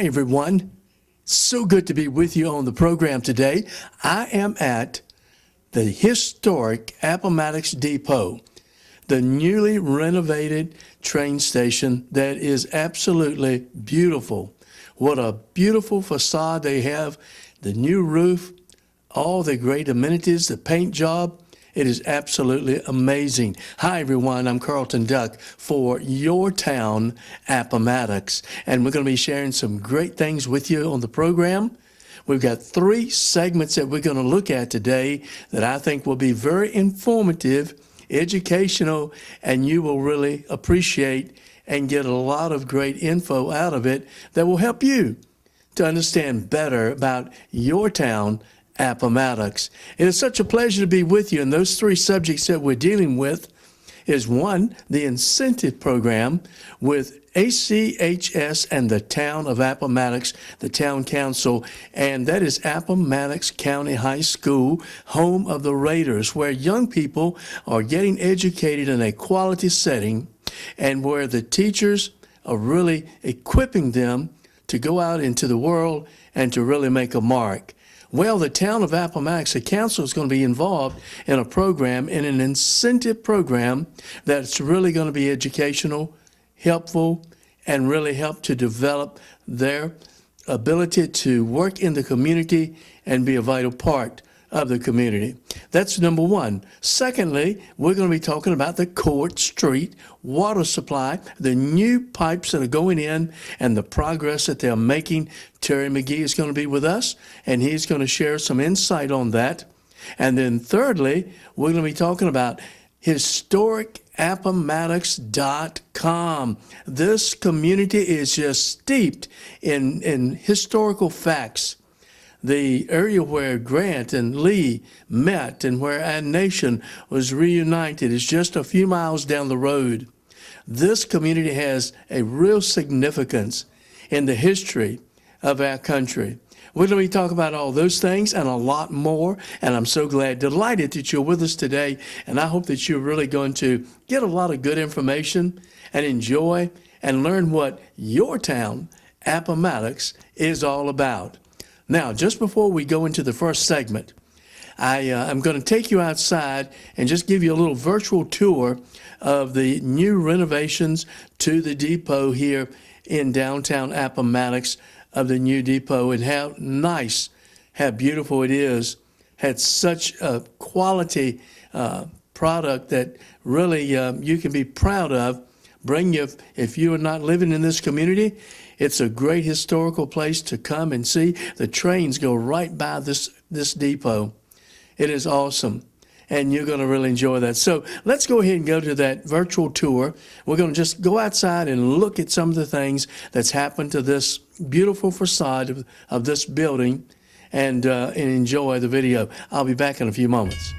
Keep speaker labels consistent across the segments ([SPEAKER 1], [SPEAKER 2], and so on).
[SPEAKER 1] Hi, everyone. So good to be with you on the program today. I am at the historic Appomattox Depot, the newly renovated train station that is absolutely beautiful. What a beautiful facade they have, the new roof, all the great amenities, the paint job. It is absolutely amazing. Hi, everyone. I'm Carlton Duck for Your Town, Appomattox. And we're going to be sharing some great things with you on the program. We've got 3 segments that we're going to look at today that I think will be very informative, educational, and you will really appreciate and get a lot of great info out of it that will help you to understand better about your town, Appomattox. It is such a pleasure to be with you, and those 3 subjects that we're dealing with is 1, the incentive program with ACHS and the town of Appomattox, the town council, and that is Appomattox County High School, home of the Raiders, where young people are getting educated in a quality setting and where the teachers are really equipping them to go out into the world and to really make a mark. Well, the town of Appomattox, the council is going to be involved in a program, in an incentive program that's really going to be educational, helpful, and really help to develop their ability to work in the community and be a vital part of the community. That's number 1. Secondly, we're going to be talking about the Court Street water supply, the new pipes that are going in, and the progress that they're making. Terry McGee is going to be with us, and he's going to share some insight on that. And then thirdly, we're going to be talking about historicappomattox.com. This community is just steeped in historical facts. The area where Grant and Lee met and where our nation was reunited is just a few miles down the road. This community has a real significance in the history of our country. We're going to be talking about all those things and a lot more, and I'm so delighted that you're with us today, and I hope that you're really going to get a lot of good information and enjoy and learn what your town, Appomattox, is all about. Now, just before we go into the first segment, I'm going to take you outside and just give you a little virtual tour of the new renovations to the depot here in downtown Appomattox, of the new depot, and how nice, how beautiful it is. Had such a quality product that really you can be proud of. If you are not living in this community, it's a great historical place to come and see. The trains go right by this depot. It is awesome, and you're going to really enjoy that. So let's go ahead and go to that virtual tour. We're going to just go outside and look at some of the things that's happened to this beautiful facade of this building and enjoy the video. I'll be back in a few moments.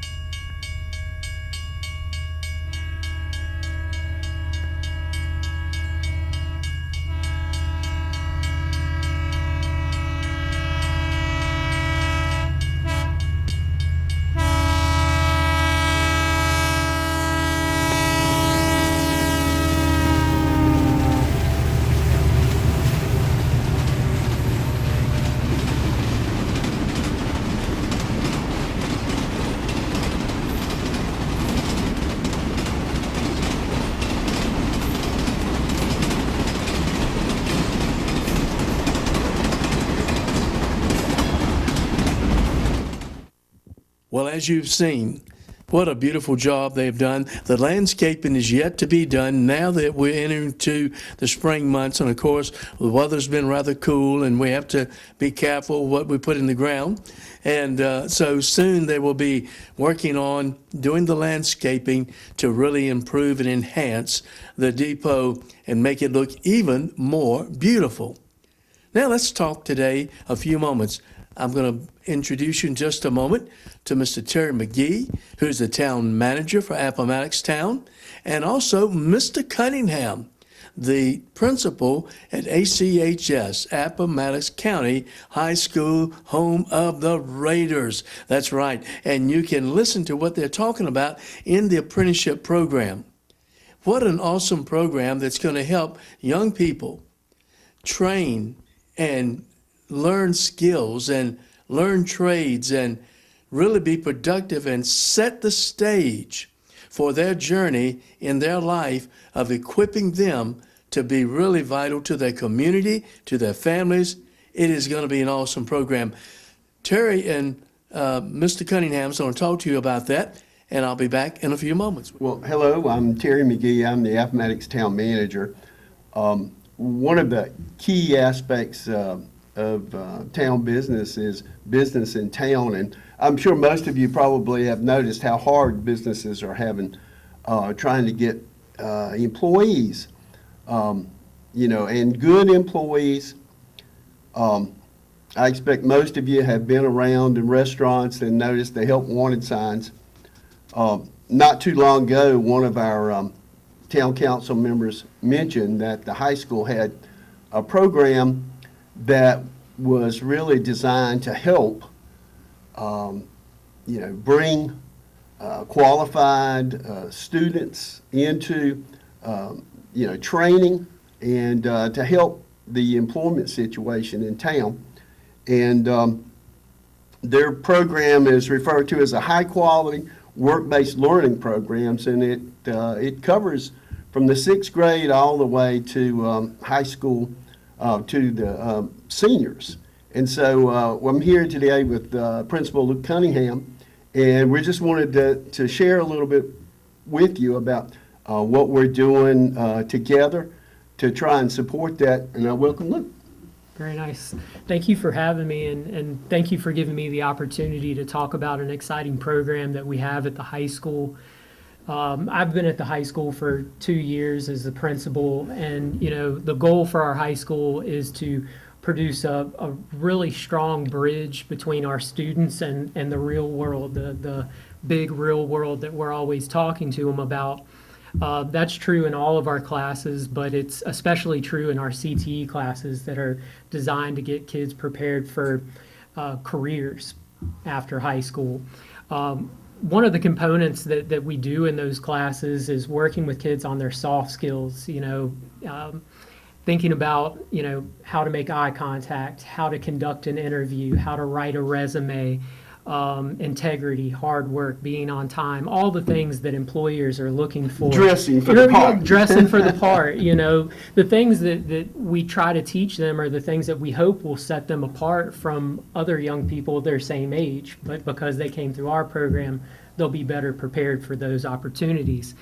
[SPEAKER 1] Well, as you've seen, what a beautiful job they've done. The landscaping is yet to be done now that we're entering into the spring months. And of course, the weather's been rather cool and we have to be careful what we put in the ground. And so soon they will be working on doing the landscaping to really improve and enhance the depot and make it look even more beautiful. Now let's talk today a few moments. I'm going to introduce you in just a moment to Mr. Terry McGee, who's the town manager for Appomattox Town, and also Mr. Cunningham, the principal at ACHS, Appomattox County High School, home of the Raiders. That's right, and you can listen to what they're talking about in the apprenticeship program. What an awesome program that's going to help young people train and learn skills and learn trades and really be productive and set the stage for their journey in their life of equipping them to be really vital to their community, to their families. It is going to be an awesome program. Terry and Mr. Cunningham's going to talk to you about that, and I'll be back in a few moments.
[SPEAKER 2] Well, hello, I'm Terry McGee. I'm the Appomattox Town Manager. One of the key aspects of town business is business in town, and I'm sure most of you probably have noticed how hard businesses are having trying to get employees, and good employees. I expect most of you have been around in restaurants and noticed the help wanted signs. Not too long ago, one of our town council members mentioned that the high school had a program that was really designed to help, bring qualified students into, training and to help the employment situation in town. And their program is referred to as a high-quality work-based learning programs, and it covers from the 6th grade all the way to high school to the seniors. And so I'm here today with Principal Luke Cunningham, and we just wanted to share a little bit with you about what we're doing together to try and support that. And I welcome Luke.
[SPEAKER 3] Very nice. Thank you for having me, and thank you for giving me the opportunity to talk about an exciting program that we have at the high school. I've been at the high school for 2 years as the principal, and the goal for our high school is to produce a really strong bridge between our students and the real world, the big real world that we're always talking to them about. That's true in all of our classes, but it's especially true in our CTE classes that are designed to get kids prepared for careers after high school. One of the components that we do in those classes is working with kids on their soft skills, thinking about, how to make eye contact, how to conduct an interview, how to write a resume, integrity, hard work, being on time, all the things that employers are looking for.
[SPEAKER 2] Dressing for the part.
[SPEAKER 3] Dressing for the part, The things that we try to teach them are the things that we hope will set them apart from other young people their same age. But because they came through our program, they'll be better prepared for those opportunities.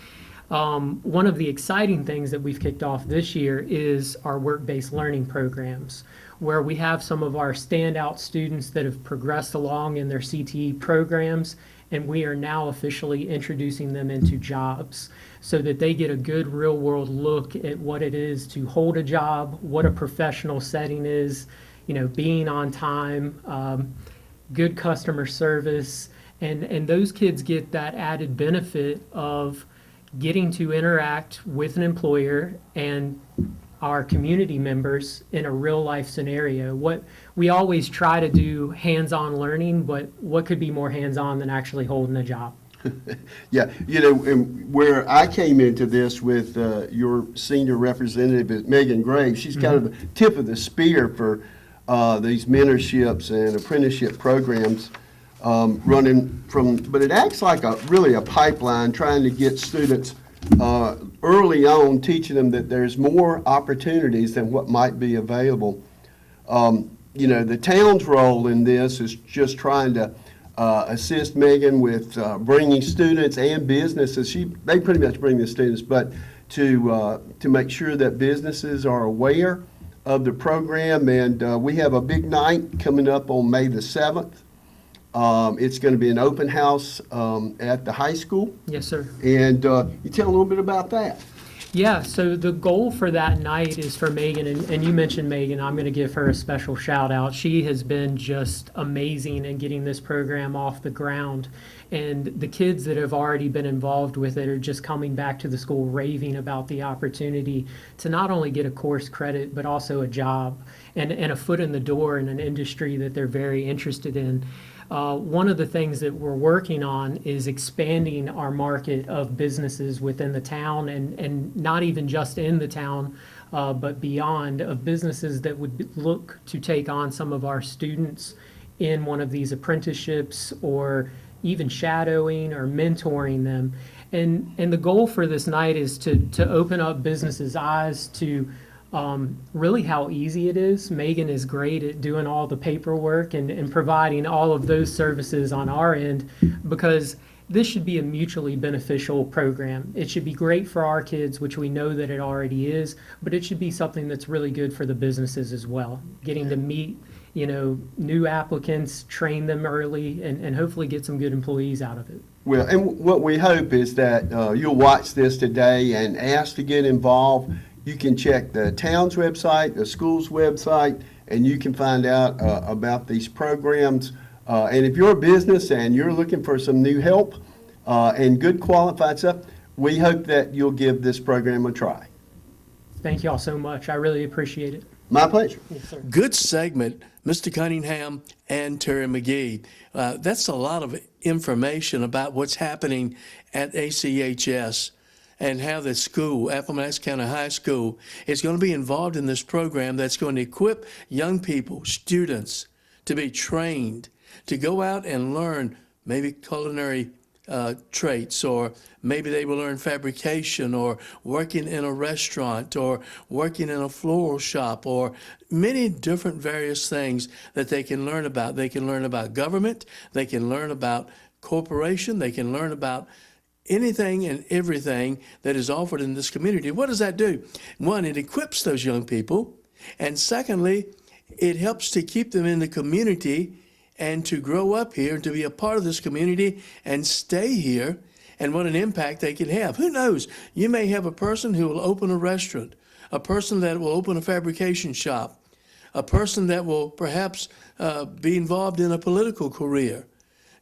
[SPEAKER 3] One of the exciting things that we've kicked off this year is our work-based learning programs, where we have some of our standout students that have progressed along in their CTE programs, and we are now officially introducing them into jobs so that they get a good real-world look at what it is to hold a job, what a professional setting is, being on time, good customer service, and those kids get that added benefit of getting to interact with an employer and our community members in a real life scenario. What we always try to do hands-on learning, but what could be more hands-on than actually holding a job?
[SPEAKER 2] Yeah, and where I came into this with your senior representative, Megan Graves, she's kind of the tip of the spear for these mentorships and apprenticeship programs running from, but it acts like really a pipeline trying to get students early on, teaching them that there's more opportunities than what might be available. The town's role in this is just trying to assist Megan with bringing students and businesses. They pretty much bring the students, but to make sure that businesses are aware of the program. And we have a big night coming up on May the 7th. It's going to be an open house at the high school.
[SPEAKER 3] Yes, sir.
[SPEAKER 2] And you tell a little bit about that.
[SPEAKER 3] Yeah, so the goal for that night is for Megan, and you mentioned Megan, I'm going to give her a special shout out. She has been just amazing in getting this program off the ground. And the kids that have already been involved with it are just coming back to the school raving about the opportunity to not only get a course credit, but also a job and a foot in the door in an industry that they're very interested in. One of the things that we're working on is expanding our market of businesses within the town and not even just in the town, but beyond, of businesses that would look to take on some of our students in one of these apprenticeships or even shadowing or mentoring them. And the goal for this night is to open up businesses' eyes to really how easy it is. Megan is great at doing all the paperwork and providing all of those services on our end, because this should be a mutually beneficial program. It should be great for our kids, which we know that it already is, but it should be something that's really good for the businesses as well. Getting to meet, new applicants, train them early, and hopefully get some good employees out of it.
[SPEAKER 2] Well, and what we hope is that you'll watch this today and ask to get involved. You can check the town's website, the school's website, and you can find out about these programs. And if you're a business and you're looking for some new help and good qualified stuff, we hope that you'll give this program a try.
[SPEAKER 3] Thank you all so much. I really appreciate it.
[SPEAKER 2] My pleasure.
[SPEAKER 3] Yes, sir.
[SPEAKER 1] Good segment, Mr. Cunningham and Terry McGee. That's a lot of information about what's happening at ACHS and how the school, Appomattox County High School, is going to be involved in this program that's going to equip young people, students, to be trained, to go out and learn maybe culinary traits, or maybe they will learn fabrication, or working in a restaurant, or working in a floral shop, or many different various things that they can learn about. They can learn about government, they can learn about corporation, they can learn about anything and everything that is offered in this community. What does that do? One, it equips those young people, and secondly, it helps to keep them in the community and to grow up here and to be a part of this community and stay here, and what an impact they can have. Who knows? You may have a person who will open a restaurant, a person that will open a fabrication shop, a person that will perhaps be involved in a political career.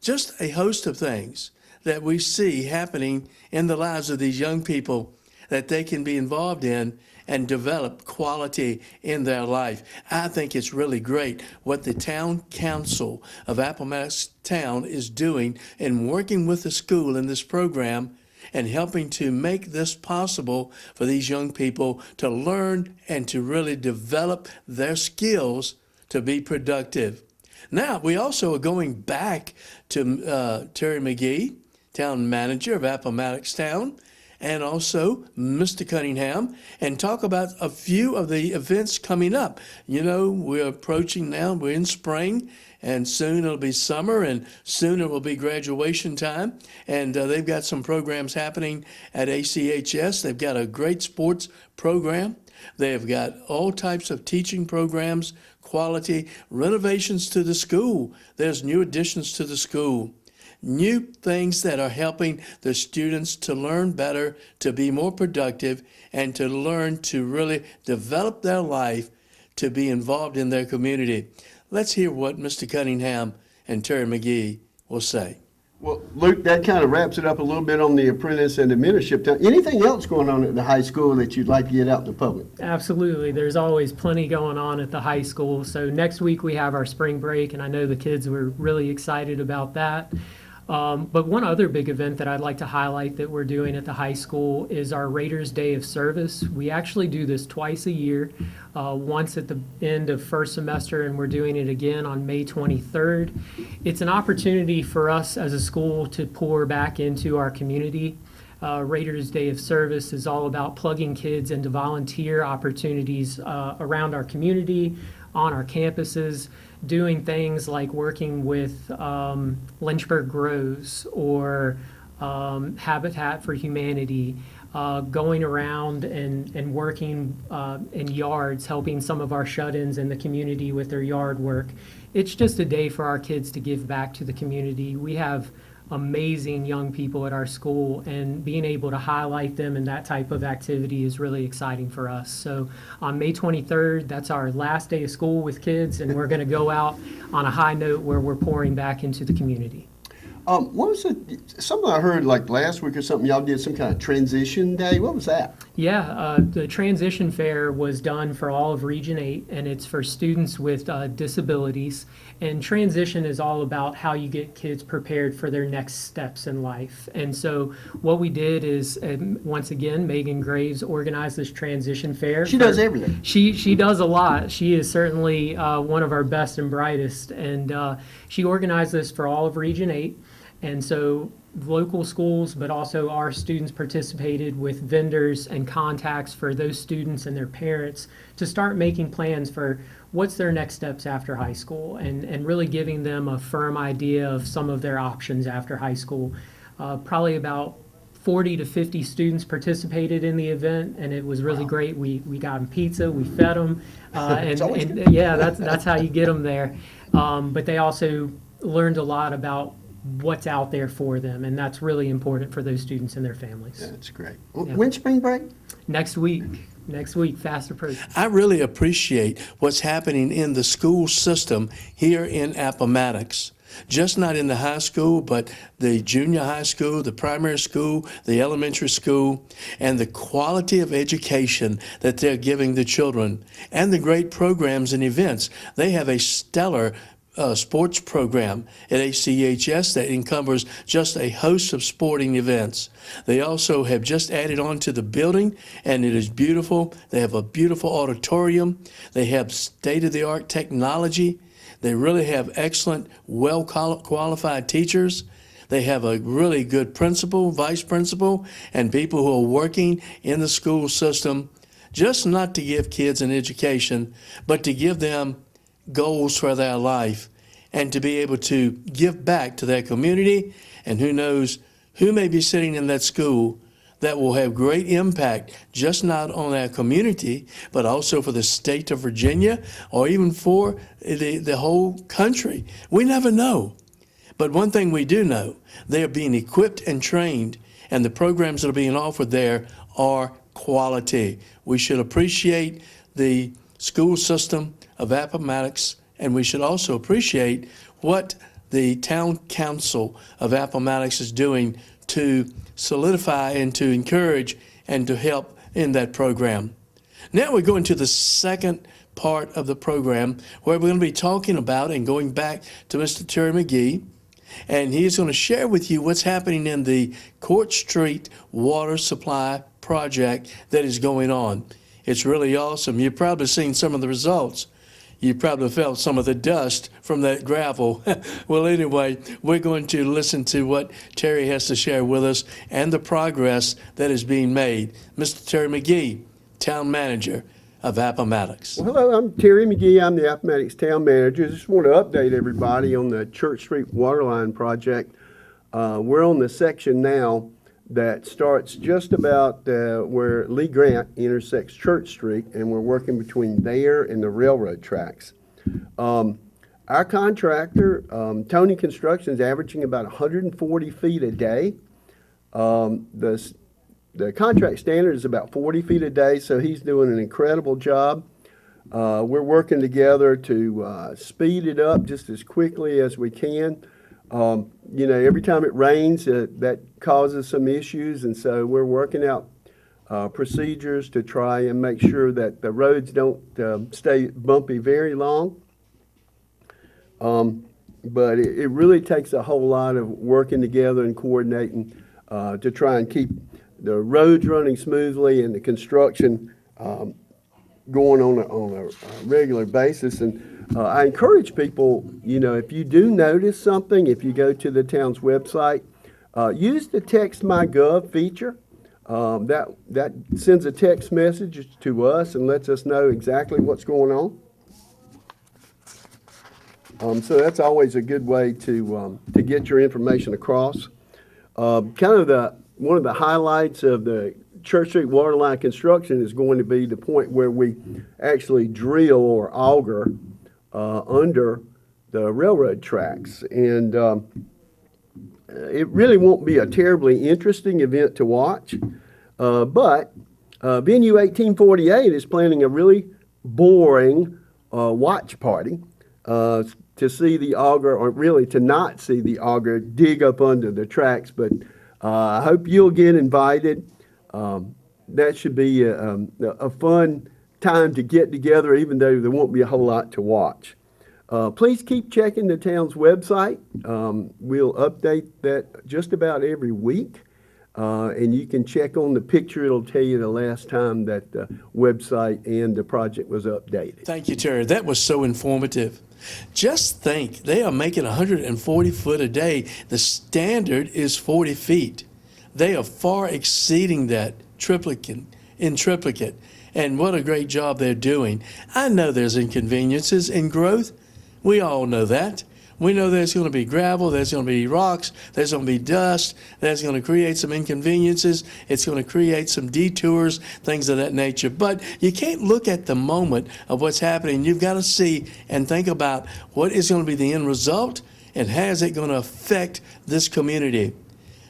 [SPEAKER 1] Just a host of things that we see happening in the lives of these young people that they can be involved in and develop quality in their life. I think it's really great what the town council of Appomattox Town is doing in working with the school in this program and helping to make this possible for these young people to learn and to really develop their skills to be productive. Now, we also are going back to Terry McGee, town manager of Appomattox Town, and also Mr. Cunningham, and talk about a few of the events coming up. We're approaching now, we're in spring, and soon it'll be summer, and soon it will be graduation time. And they've got some programs happening at ACHS. They've got a great sports program. They've got all types of teaching programs, quality, renovations to the school. There's new additions to the school. New things that are helping the students to learn better, to be more productive, and to learn to really develop their life to be involved in their community. Let's hear what Mr. Cunningham and Terry McGee will say.
[SPEAKER 2] Well, Luke, that kind of wraps it up a little bit on the apprentice and apprenticeship. Anything else going on at the high school that you'd like to get out in the public?
[SPEAKER 3] Absolutely. There's always plenty going on at the high school. So next week we have our spring break, and I know the kids were really excited about that. But one other big event that I'd like to highlight that we're doing at the high school is our Raiders Day of Service. We actually do this twice a year, once at the end of first semester, and we're doing it again on May 23rd. It's an opportunity for us as a school to pour back into our community. Raiders Day of Service is all about plugging kids into volunteer opportunities around our community, on our campuses, doing things like working with Lynchburg Grows or Habitat for Humanity, going around and working in yards, helping some of our shut-ins in the community with their yard work. It's just a day for our kids to give back to the community. We have amazing young people at our school, and being able to highlight them in that type of activity is really exciting for us. So on May 23rd, that's our last day of school with kids, and we're going to go out on a high note where we're pouring back into the community.
[SPEAKER 2] What was it? Something I heard like last week or something. Y'all did some kind of transition day. What was that?
[SPEAKER 3] Yeah, the transition fair was done for all of Region 8, and it's for students with disabilities. And transition is all about how you get kids prepared for their next steps in life. And so what we did is, once again, Megan Graves organized this transition fair.
[SPEAKER 2] She does everything.
[SPEAKER 3] She does a lot. She is certainly one of our best and brightest. And she organized this for all of Region 8. And so local schools, but also our students participated with vendors and contacts for those students and their parents to start making plans for what's their next steps after high school, and really giving them a firm idea of some of their options after high school. Probably about 40 to 50 students participated in the event, and it was really great. We got them pizza, we fed them, and yeah, that's how you get them there. But they also learned a lot about what's out there for them, and that's really important for those students and their families.
[SPEAKER 2] That's great. When spring break?
[SPEAKER 3] Next week, fast approach.
[SPEAKER 1] I really appreciate what's happening in the school system here in Appomattox. Just not in the high school, but the junior high school, the primary school, the elementary school, and the quality of education that they're giving the children, and the great programs and events. They have a stellar sports program at ACHS that encumbers just a host of sporting events. They also have just added on to the building, and it is beautiful. They have a beautiful auditorium. They have state-of-the-art technology. They really have excellent, well-qualified teachers. They have a really good principal, vice principal, and people who are working in the school system, just not to give kids an education, but to give them goals for their life and to be able to give back to their community. And who knows who may be sitting in that school that will have great impact, just not on our community, but also for the state of Virginia, or even for the whole country. We never know. But one thing we do know, they are being equipped and trained, and the programs that are being offered there are quality. We should appreciate the school system of Appomattox, and we should also appreciate what the town council of Appomattox is doing to solidify and to encourage and to help in that program. Now we're going to the second part of the program, where we're going to be talking about and going back to Mr. Terry McGee, and he's going to share with you what's happening in the Court Street water supply project that is going on. It's really awesome. You've probably seen some of the results. You probably felt some of the dust from that gravel. Well, anyway, we're going to listen to what Terry has to share with us and the progress that is being made. Mr. Terry McGee, Town Manager of Appomattox.
[SPEAKER 2] Well, hello, I'm Terry McGee. I'm the Appomattox Town Manager. Just want to update everybody on the Church Street Waterline project. We're on the section now that starts just about where Lee Grant intersects Church Street, and we're working between there and the railroad tracks. Our contractor, Tony Construction, is averaging about 140 feet a day. The contract standard is about 40 feet a day, so he's doing an incredible job. We're working together to speed it up just as quickly as we can. You know, every time it rains, that causes some issues, and so we're working out procedures to try and make sure that the roads don't stay bumpy very long. But it really takes a whole lot of working together and coordinating to try and keep the roads running smoothly and the construction going on a regular basis. And I encourage people, you know, if you do notice something, if you go to the town's website, use the Text My Gov feature. That sends a text message to us and lets us know exactly what's going on. So that's always a good way to get your information across. One of the highlights of the Church Street Waterline construction is going to be the point where we actually drill or auger under the railroad tracks. And it really won't be a terribly interesting event to watch, but Venue 1848 is planning a really boring watch party to to see the auger, or really to not see the auger dig up under the tracks. But I hope you'll get invited. That should be a fun time to get together, even though there won't be a whole lot to watch. Please keep checking the town's website. We'll update that just about every week. And you can check on the picture. It'll tell you the last time that the website and the project was updated.
[SPEAKER 1] Thank you, Terry. That was so informative. Just think, they are making 140 foot a day. The standard is 40 feet. They are far exceeding that in triplicate. And what a great job they're doing. I know there's inconveniences in growth. We all know that. We know there's going to be gravel, there's going to be rocks, there's going to be dust, that's going to create some inconveniences, it's going to create some detours, things of that nature. But you can't look at the moment of what's happening. You've got to see and think about what is going to be the end result and how is it going to affect this community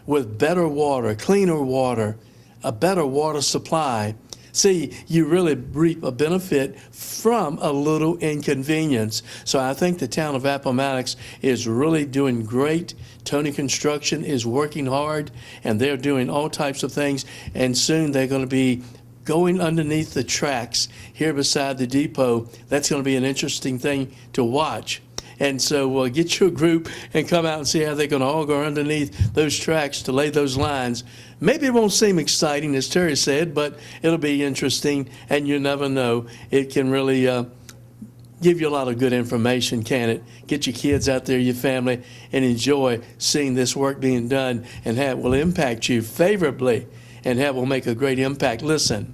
[SPEAKER 1] with better water, cleaner water, a better water supply. See, you really reap a benefit from a little inconvenience. So I think the town of Appomattox is really doing great. Tony Construction is working hard, and they're doing all types of things. And soon they're going to be going underneath the tracks here beside the depot. That's going to be an interesting thing to watch. And so get your group and come out and see how they're going to all go underneath those tracks to lay those lines. Maybe it won't seem exciting, as Terry said, but it'll be interesting, and you never know. It can really give you a lot of good information, can it? Get your kids out there, your family, and enjoy seeing this work being done and how it will impact you favorably and how it will make a great impact. Listen,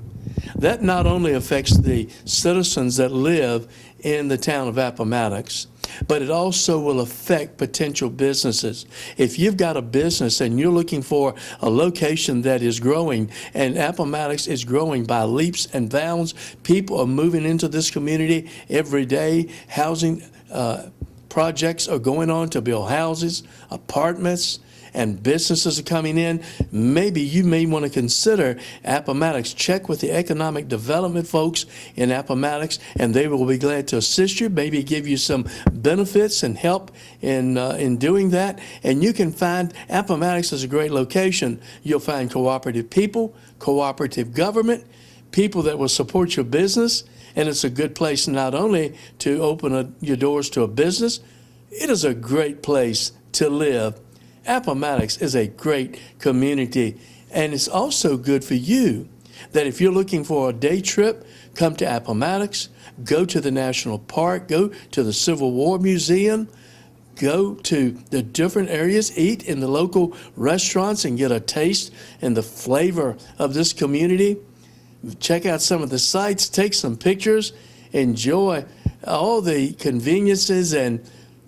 [SPEAKER 1] that not only affects the citizens that live in the town of Appomattox, but it also will affect potential businesses. If you've got a business and you're looking for a location that is growing, and Appomattox is growing by leaps and bounds, people are moving into this community every day. Housing projects are going on to build houses, apartments, and businesses are coming in. Maybe you may want to consider Appomattox. Check with the economic development folks in Appomattox, and they will be glad to assist you, maybe give you some benefits and help in doing that. And you can find Appomattox is a great location. You'll find cooperative people, cooperative government, people that will support your business, and it's a good place not only to open your doors to a business, it is a great place to live. Appomattox is a great community, and it's also good for you that if you're looking for a day trip, come to Appomattox, go to the National Park, go to the Civil War Museum, go to the different areas, eat in the local restaurants and get a taste and the flavor of this community. Check out some of the sites, take some pictures, enjoy all the conveniences and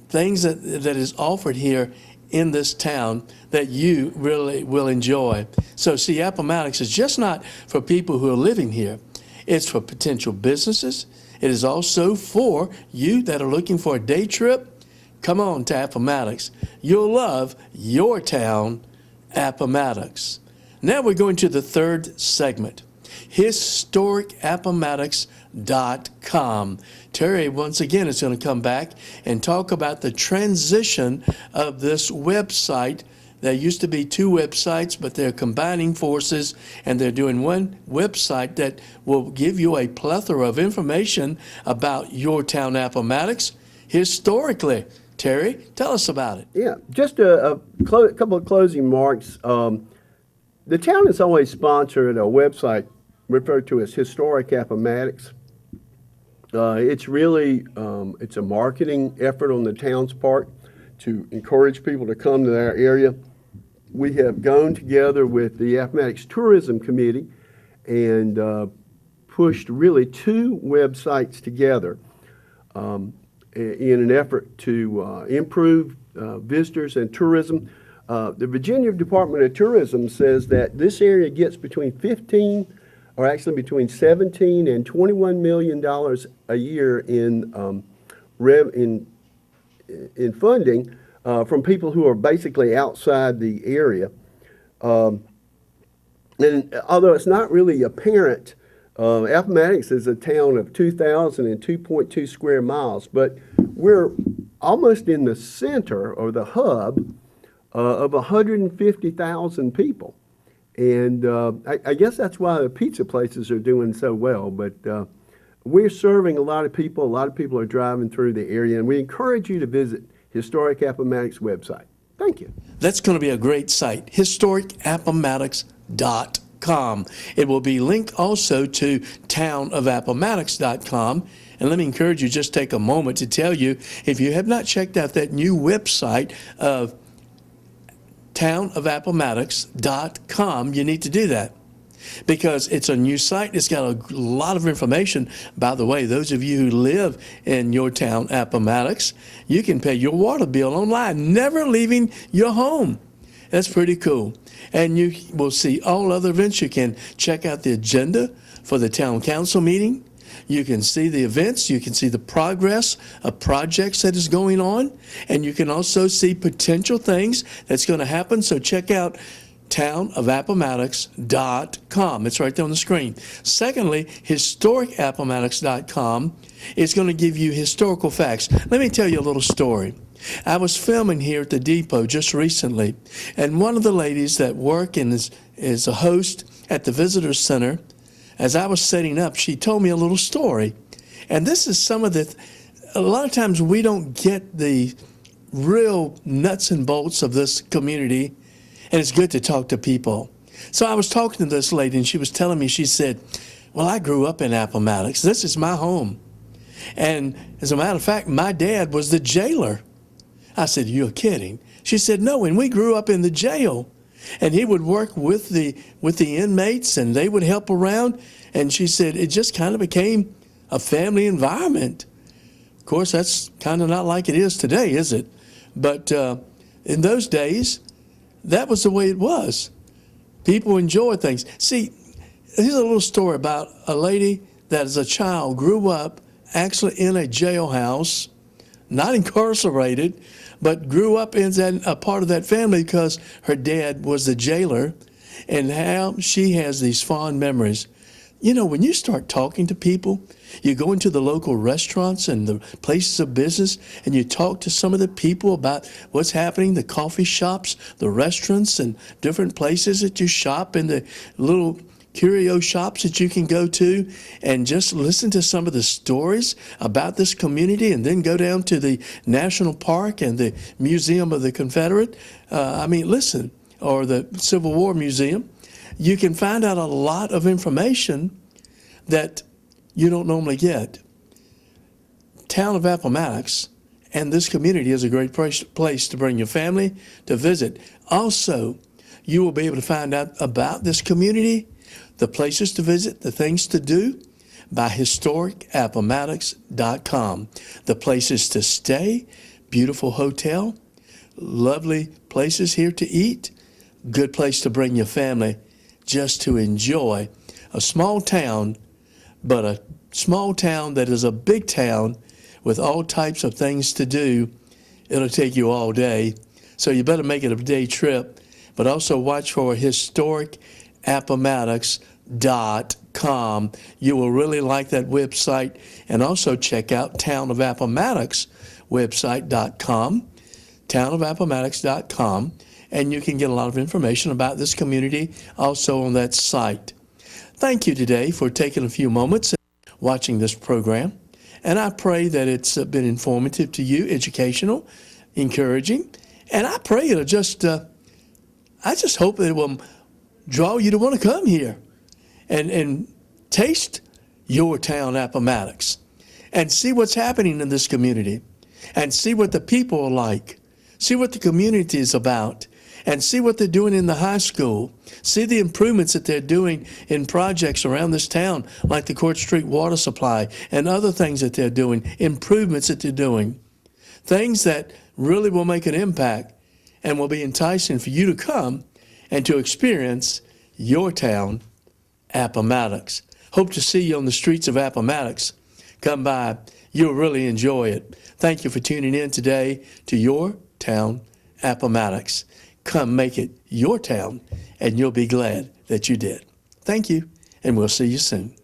[SPEAKER 1] things that is offered here in this town that you really will enjoy. So see, Appomattox is just not for people who are living here. It's for potential businesses. It is also for you that are looking for a day trip. Come on to Appomattox. You'll love your town, Appomattox. Now we're going to the third segment, HistoricAppomattox.com. Terry, once again, is going to come back and talk about the transition of this website. There used to be two websites, but they're combining forces, and they're doing one website that will give you a plethora of information about your town, Appomattox, historically. Terry, tell us about it.
[SPEAKER 2] Yeah, just a couple of closing remarks. The town has always sponsored a website referred to as Historic Appomattox. It's really, it's a marketing effort on the town's part to encourage people to come to our area. We have gone together with the Appomattox Tourism Committee and pushed really two websites together in an effort to improve visitors and tourism. The Virginia Department of Tourism says that this area gets between 17 and $21 million a year in funding from people who are basically outside the area. And although it's not really apparent, Appomattox is a town of 2,002.2 square miles, but we're almost in the center or the hub of 150,000 people. And I guess that's why the pizza places are doing so well. But we're serving a lot of people. A lot of people are driving through the area, and we encourage you to visit Historic Appomattox website. Thank you.
[SPEAKER 1] That's going to be a great site, historicappomattox.com. It will be linked also to townofappomattox.com. And let me encourage you, just take a moment to tell you, if you have not checked out that new website of townofappomattox.com, you need to do that, because it's a new site. It's got a lot of information. By the way, those of you who live in your town, Appomattox, you can pay your water bill online, never leaving your home. That's pretty cool. And you will see all other events. You can check out the agenda for the town council meeting. You can see the events. You can see the progress of projects that is going on. And you can also see potential things that's going to happen. So check out townofappomattox.com. It's right there on the screen. Secondly, historicappomattox.com is going to give you historical facts. Let me tell you a little story. I was filming here at the depot just recently, and one of the ladies that work and is a host at the visitor center, as I was setting up, she told me a little story. And this is some of a lot of times we don't get the real nuts and bolts of this community, and it's good to talk to people. So I was talking to this lady, and she was telling me, she said, well, I grew up in Appomattox. This is my home. And as a matter of fact, my dad was the jailer. I said, you're kidding. She said, no, and we grew up in the jail. And he would work with the inmates, and they would help around. And she said, it just kind of became a family environment. Of course, that's kind of not like it is today, is it? But in those days, that was the way it was. People enjoyed things. See, here's a little story about a lady that as a child grew up actually in a jailhouse, not incarcerated, but grew up in a part of that family because her dad was the jailer, and how she has these fond memories. You know, when you start talking to people, you go into the local restaurants and the places of business, and you talk to some of the people about what's happening, the coffee shops, the restaurants, and different places that you shop, and the little curio shops that you can go to, and just listen to some of the stories about this community, and then go down to the National Park and the Museum of the Confederate, listen, or the Civil War Museum. You can find out a lot of information that you don't normally get. Town of Appomattox and this community is a great place to bring your family to visit. Also, you will be able to find out about this community, the places to visit, the things to do, by historicappomattox.com. The places to stay, beautiful hotel, lovely places here to eat, good place to bring your family just to enjoy a small town, but a small town that is a big town with all types of things to do. It'll take you all day, so you better make it a day trip, but also watch for historicappomattox.com. You will really like that website, and also check out Town of Appomattox website.com, townofappomattox.com, and you can get a lot of information about this community also on that site. Thank you today for taking a few moments and watching this program, and I pray that it's been informative to you, educational, encouraging, and I pray it'll just, I just hope that it will draw you to want to come here and taste your town, Appomattox, and see what's happening in this community, and see what the people are like, see what the community is about, and see what they're doing in the high school. See the improvements that they're doing in projects around this town, like the Court Street water supply and other things that they're doing, improvements that they're doing, things that really will make an impact and will be enticing for you to come and to experience your town, Appomattox. Hope to see you on the streets of Appomattox. Come by. You'll really enjoy it. Thank you for tuning in today to your town, Appomattox. Come make it your town, and you'll be glad that you did. Thank you, and we'll see you soon.